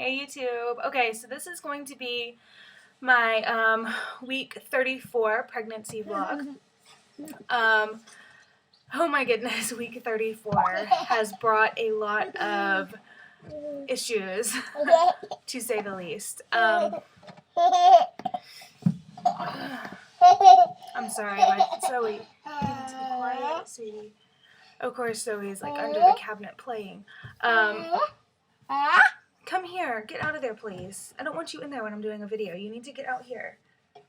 Hey YouTube. Okay, so this is going to be my week 34 pregnancy vlog. Oh my goodness, week 34 has brought a lot of issues, to say the least. I'm sorry, but Zoe, you need to be quiet, sweetie. Of course, Zoe's like under the cabinet playing. Come here. Get out of there, please. I don't want you in there when I'm doing a video. You need to get out here.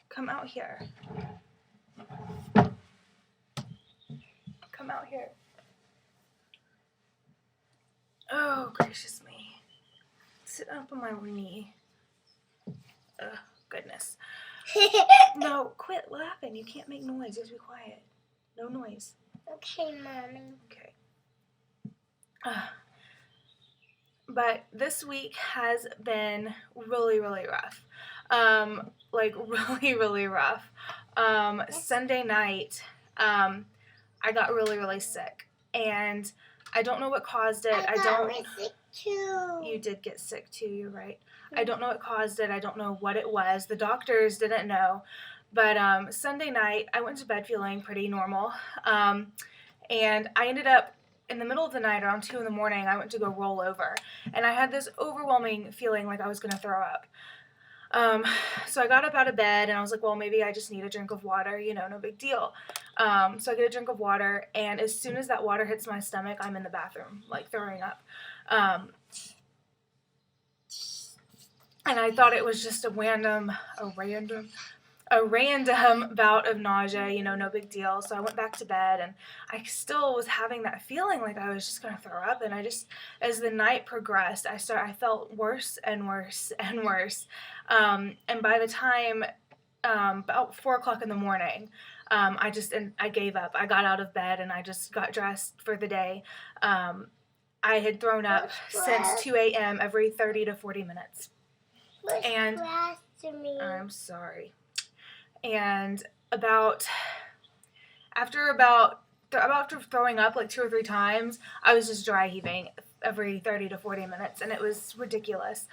Come out here. Come out here. Oh, gracious me. Sit up on my knee. Ugh, goodness. No, quit laughing. You can't make noise. Just be quiet. No noise. Okay, Mommy. Okay. But this week has been really, really rough. Like really, really rough. Sunday night, I got really, really sick, and I don't know what caused it. I got sick too. You did get sick too. You're right. I don't know what caused it. I don't know what it was. The doctors didn't know. But Sunday night, I went to bed feeling pretty normal, and I ended up, in the middle of the night, around 2 in the morning, I went to go roll over, and I had this overwhelming feeling like I was going to throw up. So I got up out of bed, and I was like, well, maybe I just need a drink of water, you know, no big deal. So I get a drink of water, and as soon as that water hits my stomach, I'm in the bathroom, like throwing up. And I thought it was just a random bout of nausea, you know, no big deal. So I went back to bed, and I still was having that feeling like I was just going to throw up. And I just, as the night progressed, I felt worse and worse and worse. And by the time, about 4 o'clock in the morning, I gave up. I got out of bed, and I just got dressed for the day. I had thrown up since 2 a.m. every 30 to 40 minutes. And I'm sorry. And after throwing up like 2 or 3 times, I was just dry heaving every 30 to 40 minutes, and it was ridiculous.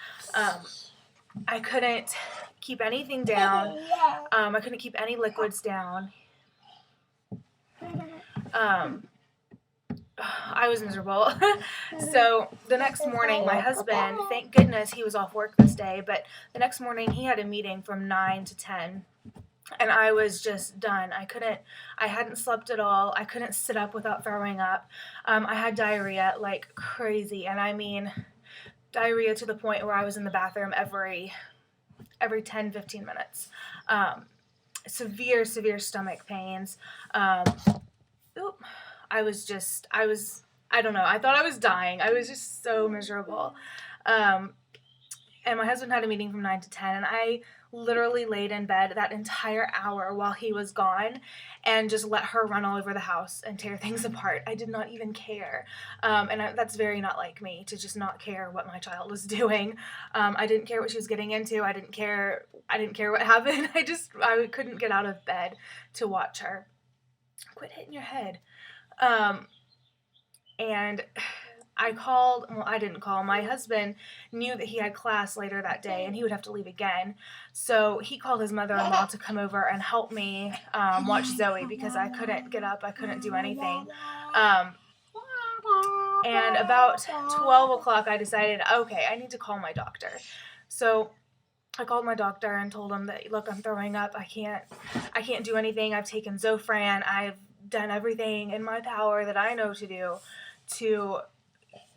I couldn't keep anything down. I couldn't keep any liquids down. I was miserable. So the next morning, my husband, thank goodness he was off work this day, but the next morning he had a meeting from 9 to 10. And I was just done. I hadn't slept at all. I couldn't sit up without throwing up. I had diarrhea like crazy. And I mean, diarrhea to the point where I was in the bathroom every 10, 15 minutes. Severe stomach pains. I don't know. I thought I was dying. I was just so miserable. And my husband had a meeting from 9 to 10, and I literally laid in bed that entire hour while he was gone and just let her run all over the house and tear things apart. I did not even care. That's very not like me, to just not care what my child was doing. I didn't care what she was getting into. I didn't care what happened. I couldn't get out of bed to watch her. Quit hitting your head. And I didn't call. My husband knew that he had class later that day, and he would have to leave again. So he called his mother-in-law to come over and help me watch Zoe, because I couldn't get up. I couldn't do anything. And about 12 o'clock, I decided, okay, I need to call my doctor. So I called my doctor and told him that, look, I'm throwing up. I can't do anything. I've taken Zofran. I've done everything in my power that I know to do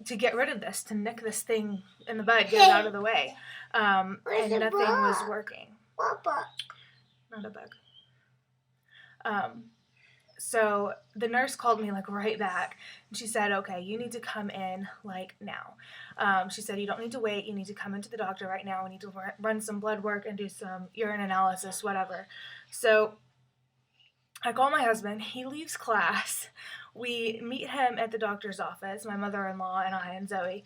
to get rid of this, to nick this thing in the bud, get it out of the way. And nothing was working. Not a bug. So the nurse called me like right back, and she said, okay, you need to come in like now. She said, you don't need to wait. You need to come into the doctor right now. We need to run some blood work and do some urine analysis, whatever. So I call my husband. He leaves class. We meet him at the doctor's office, my mother-in-law and I and Zoe.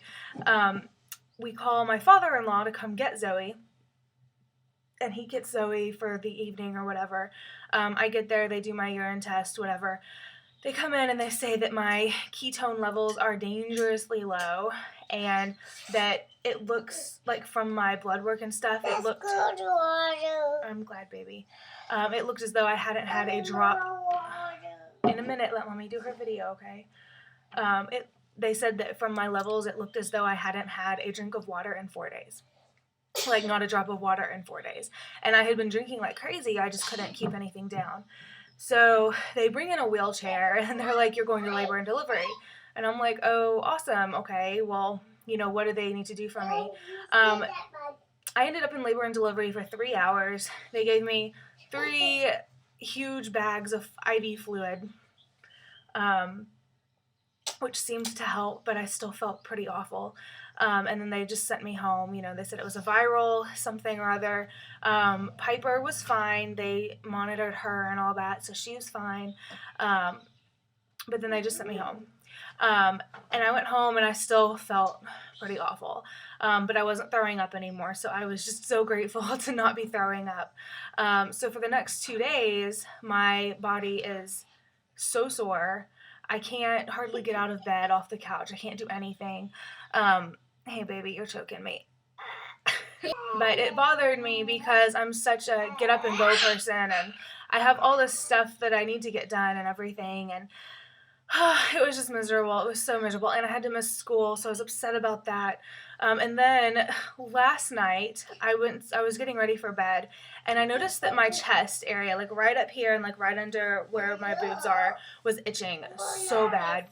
We call my father-in-law to come get Zoe, and he gets Zoe for the evening or whatever. I get there, they do my urine test, whatever. They come in and they say that my ketone levels are dangerously low, and that it looks like from my blood work and stuff, it looked, I'm glad, baby. It looked as though I hadn't had a drop. In a minute, let mommy do her video, okay? They said that from my levels, it looked as though I hadn't had a drink of water in 4 days. Like, not a drop of water in 4 days. And I had been drinking like crazy. I just couldn't keep anything down. So they bring in a wheelchair, and they're like, you're going to labor and delivery. And I'm like, oh, awesome. Okay, well, you know, what do they need to do for me? I ended up in labor and delivery for 3 hours. They gave me 3 huge bags of IV fluid, which seemed to help, but I still felt pretty awful. And then they just sent me home. You know, they said it was a viral something or other. Piper was fine. They monitored her and all that, so she was fine. But then they just sent me home. And I went home and I still felt pretty awful. But I wasn't throwing up anymore, so I was just so grateful to not be throwing up. So for the next 2 days, my body is so sore. I can't hardly get out of bed off the couch. I can't do anything. Hey, baby, you're choking me. But it bothered me because I'm such a get up and go person, and I have all this stuff that I need to get done and everything, and it was just miserable. It was so miserable, and I had to miss school, so I was upset about that. And then last night, I was getting ready for bed, and I noticed that my chest area, like right up here and like right under where my boobs are, was itching so bad.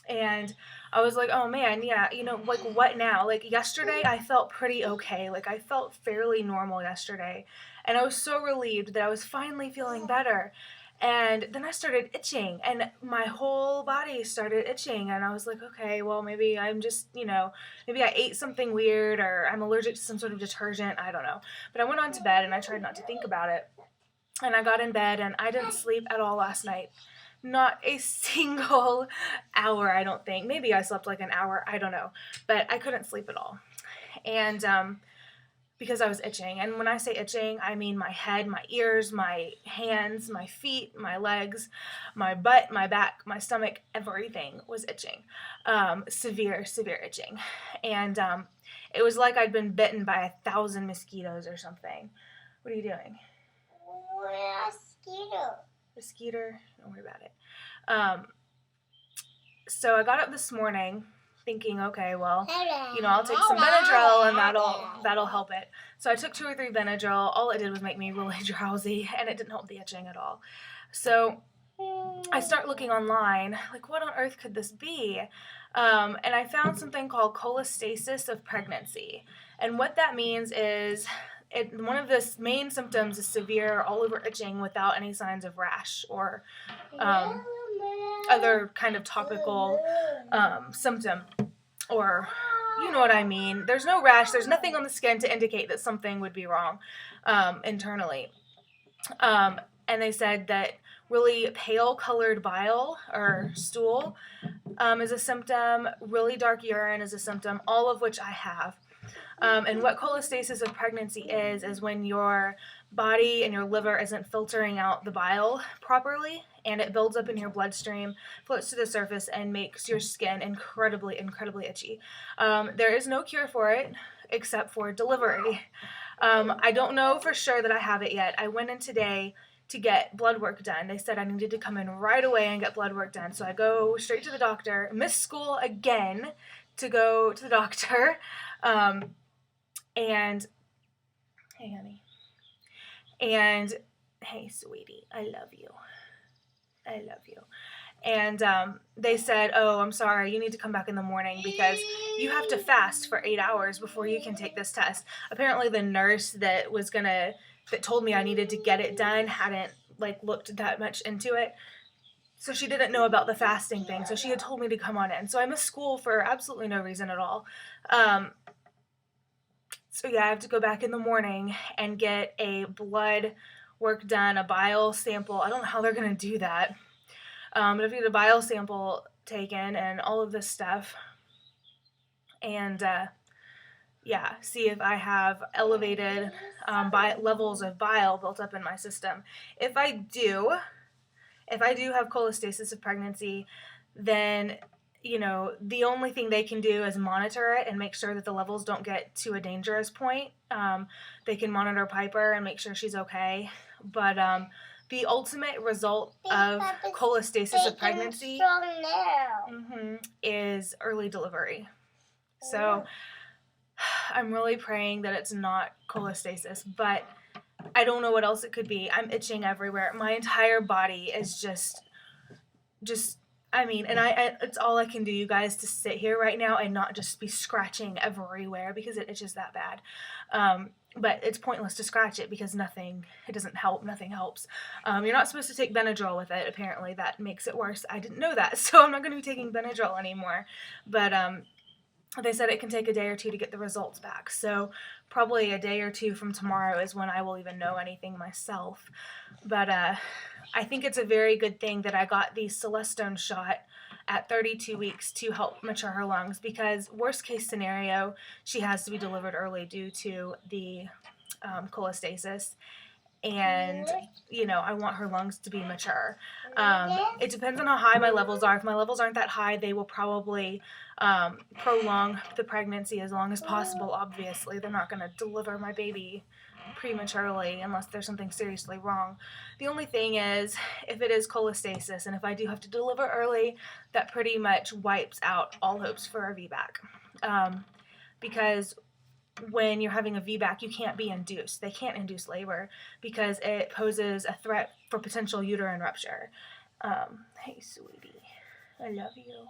And I was like, oh man, yeah, you know, like what now? Like yesterday, I felt pretty okay. Like I felt fairly normal yesterday, and I was so relieved that I was finally feeling better. And then I started itching, and my whole body started itching, and I was like, okay, well, maybe I'm just, you know, maybe I ate something weird, or I'm allergic to some sort of detergent, I don't know. But I went on to bed, and I tried not to think about it. And I got in bed, and I didn't sleep at all last night. Not a single hour, I don't think. Maybe I slept like an hour, I don't know. But I couldn't sleep at all. And because I was itching. And when I say itching, I mean my head, my ears, my hands, my feet, my legs, my butt, my back, my stomach, everything was itching. Severe, severe itching. And it was like I'd been bitten by 1,000 mosquitoes or something. What are you doing? Mosquito? Don't worry about it. So I got up this morning thinking, okay, well, you know, I'll take some Benadryl and that'll help it. So I took 2 or 3 Benadryl. All it did was make me really drowsy, and it didn't help the itching at all. So I start looking online, like, what on earth could this be? And I found something called cholestasis of pregnancy. And what that means is one of the main symptoms is severe all-over itching without any signs of rash or other kind of topical symptom, or you know what I mean. There's no rash. There's nothing on the skin to indicate that something would be wrong internally. And they said that really pale-colored bile or stool is a symptom. Really dark urine is a symptom, all of which I have. And what cholestasis of pregnancy is when your body and your liver isn't filtering out the bile properly, and it builds up in your bloodstream, floats to the surface, and makes your skin incredibly, incredibly itchy. There is no cure for it except for delivery. I don't know for sure that I have it yet. I went in today to get blood work done. They said I needed to come in right away and get blood work done. So I go straight to the doctor, miss school again to go to the doctor. And hey, honey. And hey, sweetie, I love you. I love you. And they said, oh, I'm sorry, you need to come back in the morning because you have to fast for 8 hours before you can take this test. Apparently the nurse that told me I needed to get it done hadn't looked that much into it. So she didn't know about the fasting thing. So she had told me to come on in. So I missed school for absolutely no reason at all. So yeah, I have to go back in the morning and get a blood work done, a bile sample. I don't know how they're going to do that. But if you get a bile sample taken and all of this stuff, and see if I have elevated levels of bile built up in my system. If I do have cholestasis of pregnancy, then the only thing they can do is monitor it and make sure that the levels don't get to a dangerous point. They can monitor Piper and make sure she's okay. But the ultimate result of cholestasis of pregnancy is early delivery. So I'm really praying that it's not cholestasis, but I don't know what else it could be. I'm itching everywhere. My entire body is just and it's all I can do, you guys, to sit here right now and not just be scratching everywhere because it itches that bad. But it's pointless to scratch it because it doesn't help. Nothing helps. You're not supposed to take Benadryl with it. Apparently that makes it worse. I didn't know that, so I'm not going to be taking Benadryl anymore. But they said it can take a day or two to get the results back. So probably a day or two from tomorrow is when I will even know anything myself. But I think it's a very good thing that I got the Celestone shot at 32 weeks to help mature her lungs, because worst case scenario, she has to be delivered early due to the cholestasis. And, I want her lungs to be mature. It depends on how high my levels are. If my levels aren't that high, they will probably prolong the pregnancy as long as possible, obviously. They're not going to deliver my baby prematurely unless there's something seriously wrong. The only thing is, if it is cholestasis and if I do have to deliver early, that pretty much wipes out all hopes for a VBAC. Because when you're having a VBAC, you can't be induced. They can't induce labor because it poses a threat for potential uterine rupture. Hey, sweetie. I love you.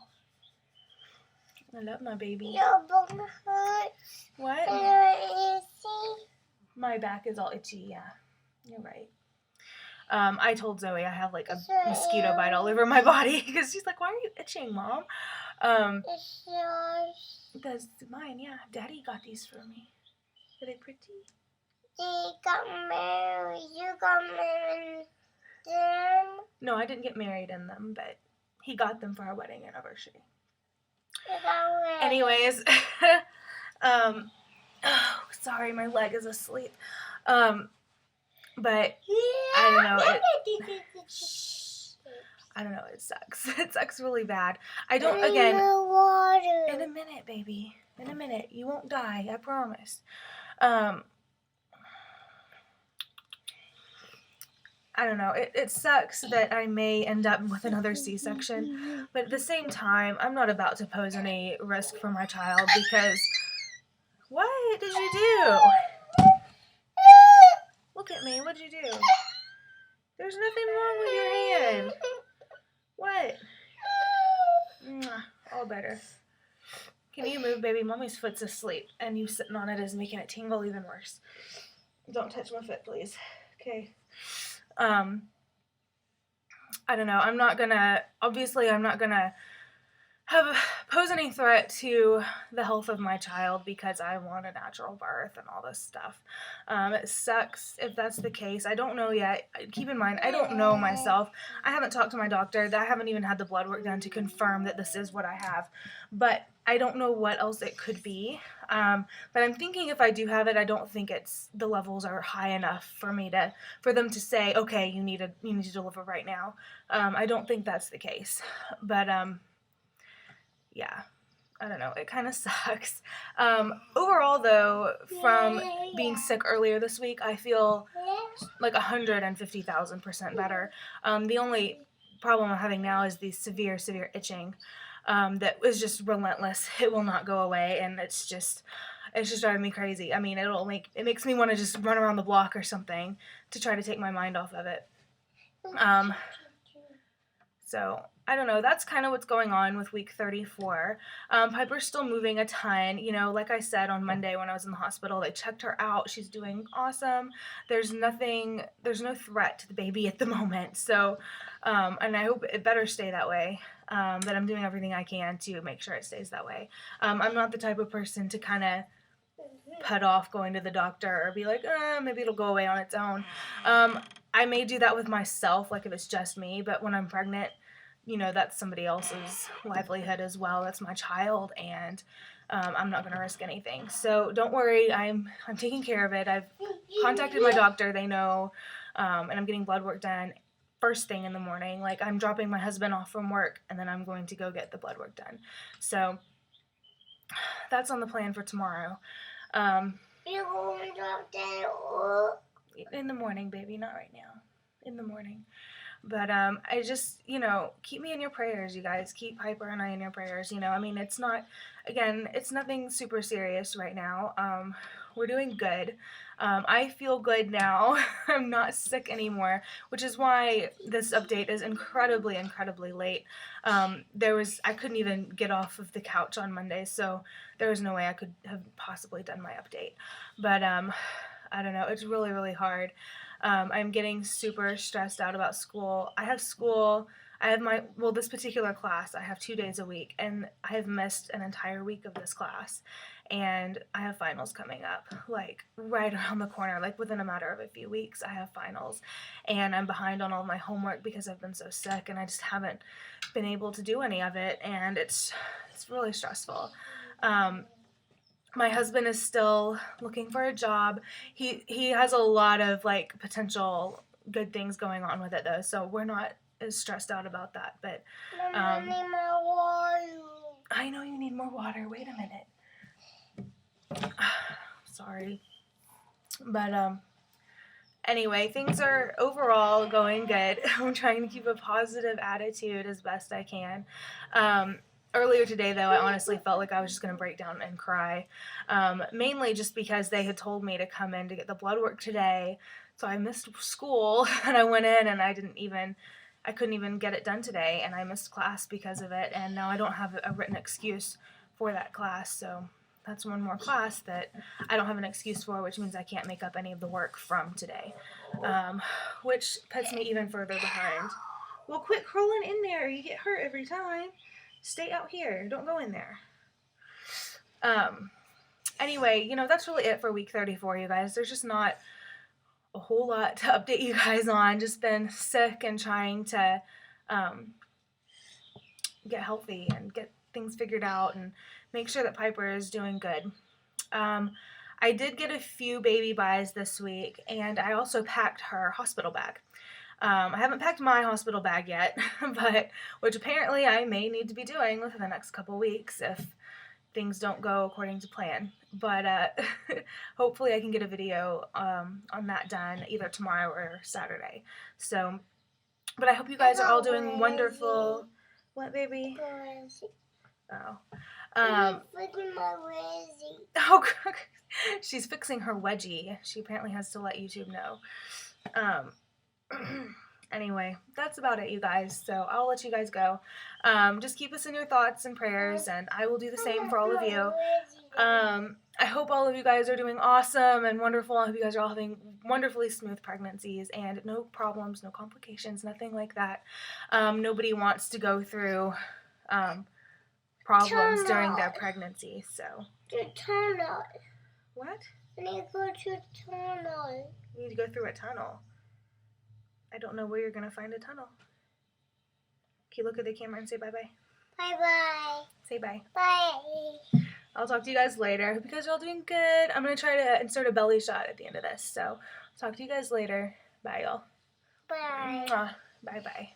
I love my baby. Your bum hurts. What? Itchy. My back is all itchy, yeah. You're right. I told Zoe I have like a mosquito bite all over my body because she's like, why are you itching, Mom? It's yours. That's mine, yeah. Daddy got these for me. Are they pretty? They got married. You got married in them. No, I didn't get married in them, but he got them for our wedding anniversary. You got married. Anyways, sorry, my leg is asleep. But I don't know. I don't know. It sucks. It sucks really bad. Again, water. in a minute, baby. In a minute. You won't die. I promise. I don't know. It sucks that I may end up with another C-section. But at the same time, I'm not about to pose any risk for my child because... What did you do? Look at me. What did you do? There's nothing wrong with your hand. What? All better. Can you move, baby? Mommy's foot's asleep, and you sitting on it is making it tingle even worse. Don't touch my foot, please. Okay. I don't know. I'm not gonna pose any threat to the health of my child because I want a natural birth and all this stuff. It sucks if that's the case. I don't know yet. Keep in mind, I don't know myself. I haven't talked to my doctor. I haven't even had the blood work done to confirm that this is what I have. But I don't know what else it could be. But I'm thinking if I do have it, I don't think the levels are high enough for them to say, okay, you need to deliver right now. I don't think that's the case. But yeah, I don't know. It kind of sucks. Overall, though, from being sick earlier this week, I feel like 150,000% better. The only problem I'm having now is the severe, severe itching that is just relentless. It will not go away, and it's just driving me crazy. I mean, it makes me want to just run around the block or something to try to take my mind off of it. So I don't know. That's kind of what's going on with week 34. Piper's still moving a ton. Like I said on Monday when I was in the hospital, they checked her out. She's doing awesome. There's no threat to the baby at the moment. So, and I hope it better stay that way. But I'm doing everything I can to make sure it stays that way. I'm not the type of person to kind of put off going to the doctor or be like, maybe it'll go away on its own. I may do that with myself, like if it's just me, but when I'm pregnant, that's somebody else's livelihood as well. That's my child, and I'm not going to risk anything. So don't worry, I'm taking care of it. I've contacted my doctor. They know, and I'm getting blood work done first thing in the morning. Like, I'm dropping my husband off from work, and then I'm going to go get the blood work done. So that's on the plan for tomorrow. You're going to drop that off? In the morning, baby, not right now. In the morning. But I just, keep me in your prayers, you guys. Keep Piper and I in your prayers. I mean, it's nothing super serious right now. We're doing good. I feel good now. I'm not sick anymore, which is why this update is incredibly, incredibly late. I couldn't even get off of the couch on Monday, so there was no way I could have possibly done my update. But I don't know. It's really, really hard. I'm getting super stressed out about school. I have this particular class, I have 2 days a week, and I have missed an entire week of this class. And I have finals coming up, like, right around the corner, like, within a matter of a few weeks, I have finals. And I'm behind on all my homework because I've been so sick, and I just haven't been able to do any of it, and it's really stressful. My husband is still looking for a job. He has a lot of, like, potential good things going on with it, though, so we're not as stressed out about that. But I need more water. I know you need more water. Wait a minute. Sorry. But anyway, things are overall going good. I'm trying to keep a positive attitude as best I can. Earlier today, though, I honestly felt like I was just going to break down and cry, mainly just because they had told me to come in to get the blood work today, so I missed school, and I went in, and I couldn't even get it done today, and I missed class because of it, and now I don't have a written excuse for that class, so that's one more class that I don't have an excuse for, which means I can't make up any of the work from today, which puts me even further behind. Well, quit crawling in there. You get hurt every time. Stay out here. Don't go in there. Anyway, that's really it for week 34, you guys. There's just not a whole lot to update you guys on. Just been sick and trying to get healthy and get things figured out and make sure that Piper is doing good. I did get a few baby buys this week, and I also packed her hospital bag. I haven't packed my hospital bag yet, which apparently I may need to be doing within the next couple weeks if things don't go according to plan. But hopefully I can get a video on that done either tomorrow or Saturday. So, but I hope you guys are all doing wonderful. What, baby? Oh. Oh, she's fixing her wedgie. She apparently has to let YouTube know. Anyway, that's about it, you guys. So I'll let you guys go. Just keep us in your thoughts and prayers, and I will do the same for all of you. I hope all of you guys are doing awesome and wonderful. I hope you guys are all having wonderfully smooth pregnancies and no problems, no complications, nothing like that. Nobody wants to go through problems during their pregnancy, so. The tunnel. What? I need to go to the tunnel. You need to go through a tunnel. I don't know where you're going to find a tunnel. Okay, look at the camera and say bye-bye. Bye-bye. Say bye. Bye. I'll talk to you guys later. Hope you guys are all doing good. I'm going to try to insert a belly shot at the end of this. So, talk to you guys later. Bye, y'all. Bye. Bye-bye.